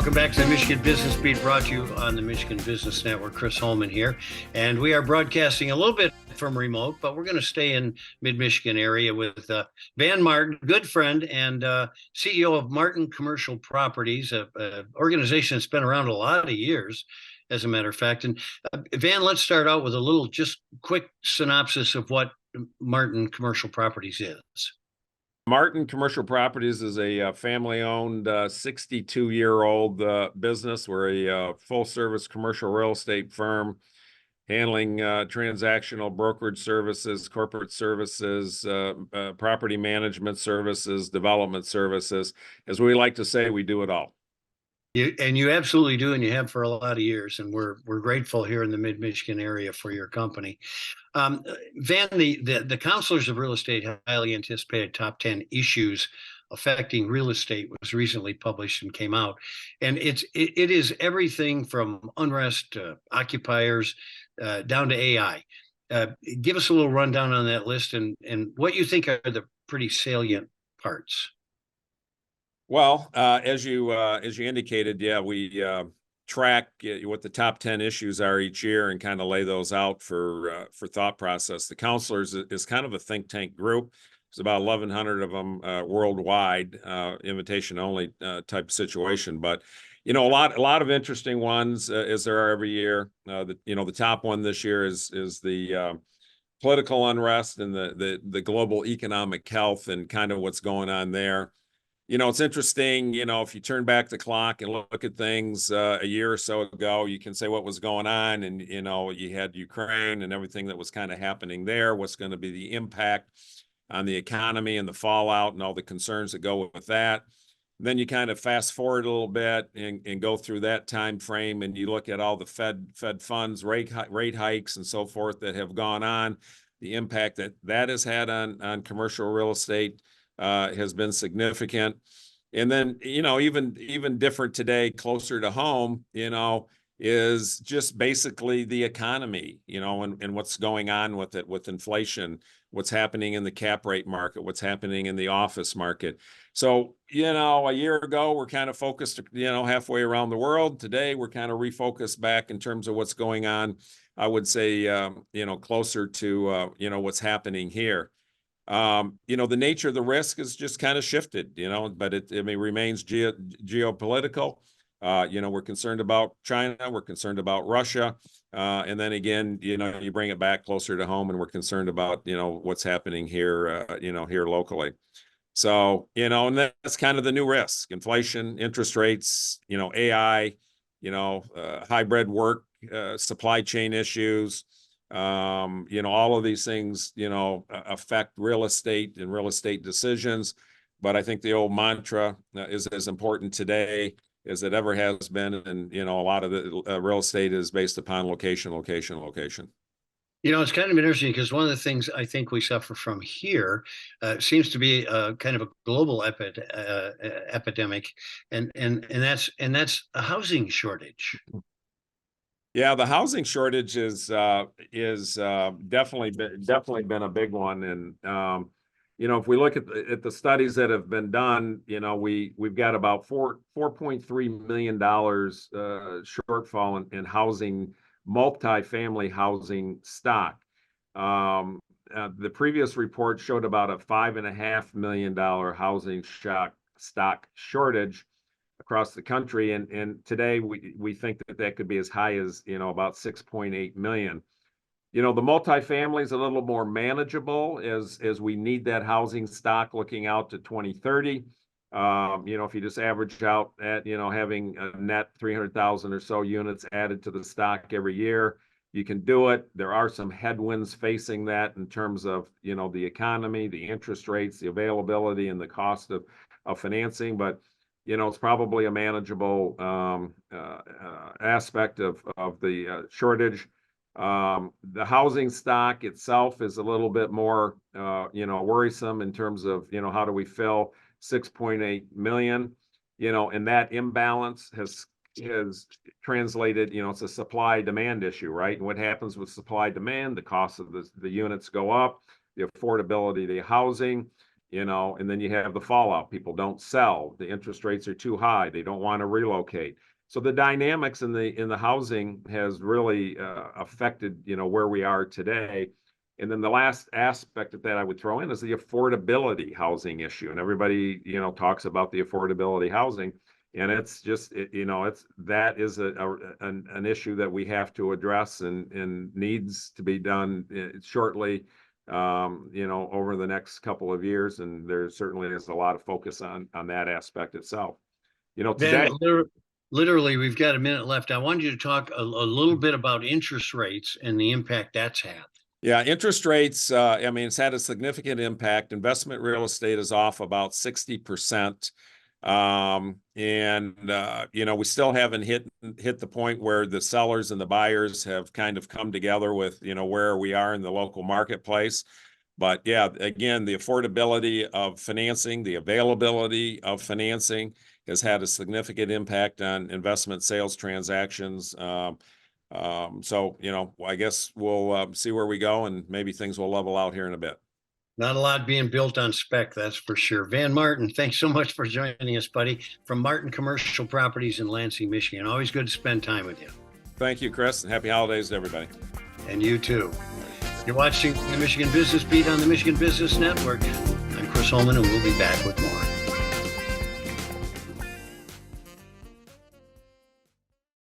Welcome back to the Michigan Business Beat, brought to you on the Michigan Business Network. Chris Holman here. And we are broadcasting a little bit from remote, but we're going to stay in mid-Michigan area with Van Martin, good friend and CEO of Martin Commercial Properties, an organization that's been around a lot of years, as a matter of fact. And Van, let's start out with a little just quick synopsis of what Martin Commercial Properties is. Martin Commercial Properties is a family-owned 62-year-old business. We're a full-service commercial real estate firm handling transactional brokerage services, corporate services, property management services, development services. As we like to say, we do it all. You absolutely do, and you have for a lot of years, and we're grateful here in the mid-Michigan area for your company. Van, the Counselors of Real Estate highly anticipated top 10 issues affecting real estate was recently published and came out, and it is everything from unrest to occupiers down to AI. Give us a little rundown on that list and what you think are the pretty salient parts. Well, as you indicated, yeah, we track what the top 10 issues are each year and kind of lay those out for thought process. The Counselors is kind of a think tank group. There's about 1,100 of them worldwide, invitation only type of situation. But a lot of interesting ones as there are every year. The top one this year is the political unrest and the global economic health and kind of what's going on there. It's interesting, if you turn back the clock and look at things a year or so ago, you can say what was going on. And, you had Ukraine and everything that was kind of happening there. What's going to be the impact on the economy and the fallout and all the concerns that go with that. And then you kind of fast forward a little bit and go through that time frame, and you look at all the Fed funds, rate hikes and so forth that have gone on, the impact that has had on commercial real estate. Has been significant. And then, even different today, closer to home, is just basically the economy, and what's going on with it, with inflation, what's happening in the cap rate market, what's happening in the office market. So, a year ago, we're kind of focused, halfway around the world. Today, we're kind of refocused back in terms of what's going on, I would say, closer to, what's happening here. The nature of the risk is just kind of shifted, but it remains geopolitical. We're concerned about China, we're concerned about Russia. And then again, you bring it back closer to home and we're concerned about, what's happening here, here locally. So, and that's kind of the new risk: inflation, interest rates, AI, hybrid work, supply chain issues. All of these things, affect real estate and real estate decisions. But I think the old mantra is as important today as it ever has been. And, a lot of the real estate is based upon location, location, location. It's kind of interesting because one of the things I think we suffer from here seems to be kind of a global epidemic, and that's a housing shortage. Yeah, the housing shortage is definitely been a big one. And if we look at the studies that have been done, we've got about $4.3 million shortfall in housing, multifamily housing stock. The previous report showed about a $5.5 million housing stock shortage across the country, and today we think that could be as high as about 6.8 million. The multifamily is a little more manageable as we need that housing stock looking out to 2030. If you just average out at having a net 300,000 or so units added to the stock every year, you can do it. There are some headwinds facing that in terms of the economy, the interest rates, the availability, and the cost of financing, but it's probably a manageable aspect of the shortage. The housing stock itself is a little bit more, worrisome in terms of, how do we fill 6.8 million, and that imbalance has translated, it's a supply demand issue, right? And what happens with supply demand, the cost of the units go up, the affordability of the housing. and then you have the fallout. People don't sell. The interest rates are too high. They don't want to relocate. So the dynamics in the housing has really affected, where we are today. And then the last aspect of that I would throw in is the affordability housing issue. And everybody, talks about the affordability housing. And it's just, that is an issue that we have to address and needs to be done shortly, over the next couple of years. And there certainly is a lot of focus on that aspect itself. Today. Van, literally, we've got a minute left. I wanted you to talk a little bit about interest rates and the impact that's had. Yeah, interest rates, it's had a significant impact. Investment real estate is off about 60%. We still haven't hit the point where the sellers and the buyers have kind of come together with, where we are in the local marketplace. But yeah, again, the affordability of financing, the availability of financing has had a significant impact on investment sales transactions. I guess we'll see where we go, and maybe things will level out here in a bit. Not a lot being built on spec, that's for sure. Van Martin, thanks so much for joining us, buddy, from Martin Commercial Properties in Lansing, Michigan. Always good to spend time with you. Thank you, Chris, and happy holidays to everybody. And you too. You're watching the Michigan Business Beat on the Michigan Business Network. I'm Chris Holman, and we'll be back with more.